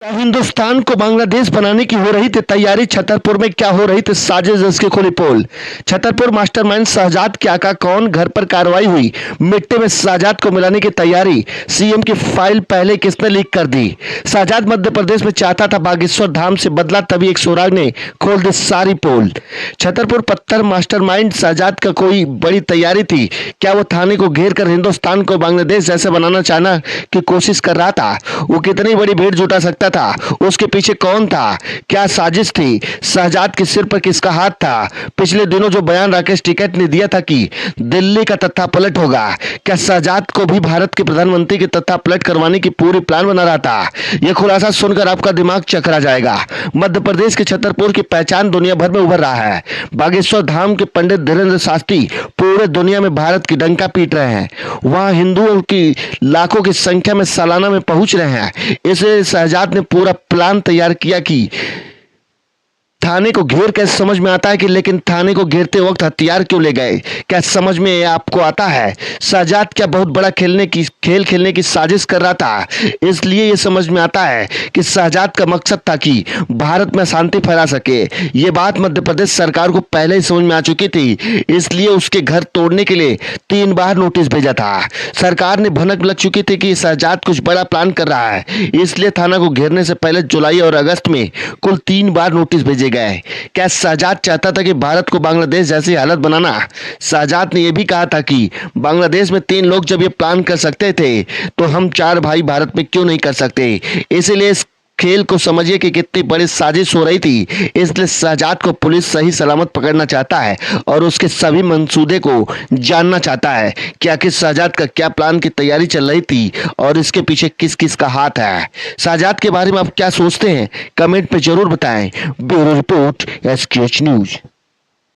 क्या हिंदुस्तान को बांग्लादेश बनाने की हो रही थी तैयारी? छतरपुर में क्या हो रही थी साजिश? इसकी खुली पोल। छतरपुर मास्टरमाइंड शहजाद के आका कौन? घर पर कार्रवाई हुई, मिट्टी में शहजाद को मिलाने की तैयारी। सीएम की फाइल पहले किसने लीक कर दी? शहजाद मध्य प्रदेश में चाहता था बागेश्वर धाम से बदला, तभी एक सुराग ने खोल दी सारी पोल। छतरपुर पत्थर मास्टरमाइंड शहजाद का कोई बड़ी तैयारी थी क्या? वो थाने को घेर कर हिंदुस्तान को बांग्लादेश जैसे बनाना चाहना की कोशिश कर रहा था? वो कितनी बड़ी भीड़ जुटा सकता था? उसके पीछे कौन था? क्या साजिश थी? शहजाद के सिर पर किसका हाथ था? पिछले दिनों जो बयान राकेश टिकैत ने दिया था कि दिल्ली का तत्था पलट होगा, क्या शहजाद को भी भारत के प्रधानमंत्री के तत्था पलट करवाने की पूरी प्लान बना रहा था? यह खुलासा सुनकर आपका दिमाग चकरा जाएगा। मध्य प्रदेश के छतरपुर की पहचान दुनिया भर में उभर रहा है। बागेश्वर धाम के पंडित धीरेन्द्र शास्त्री पूरे दुनिया में भारत की डंका पीट रहे हैं। वहां हिंदुओं की लाखों की संख्या में सालाना में पहुंच रहे हैं। इसलिए शहजाद ने पूरा प्लान तैयार किया कि थाने को घेर कर समझ में आता है कि लेकिन थाने को घेरते वक्त हथियार क्यों ले गए? क्या समझ में आपको आता है? शहजाद क्या बहुत बड़ा खेल खेलने की साजिश कर रहा था? इसलिए ये समझ में आता है कि शहजाद का मकसद था कि भारत में शांति फैला सके। ये बात मध्य प्रदेश सरकार को पहले ही समझ में आ चुकी थी, इसलिए उसके घर तोड़ने के लिए 3 बार नोटिस भेजा था। सरकार ने भनक लग चुकी थी कि शहजाद कुछ बड़ा प्लान कर रहा है, इसलिए थाना को घेरने से पहले जुलाई और अगस्त में कुल 3 बार नोटिस भेजे गए। क्या शहजाद चाहता था कि भारत को बांग्लादेश जैसी हालत बनाना? शहजाद ने यह भी कहा था कि बांग्लादेश में 3 लोग जब ये प्लान कर सकते थे तो हम 4 भाई भारत में क्यों नहीं कर सकते? इसलिए इस खेल को समझिए कि कितनी बड़ी साजिश हो रही थी। इसलिए शहजाद को पुलिस सही सलामत पकड़ना चाहता है और उसके सभी मंसूबे को जानना चाहता है कि आखिर शहजाद का क्या प्लान की तैयारी चल रही थी और इसके पीछे किस किस का हाथ है। शहजाद के बारे में आप क्या सोचते हैं? कमेंट में जरूर बताएं। Bureau report, SKH news.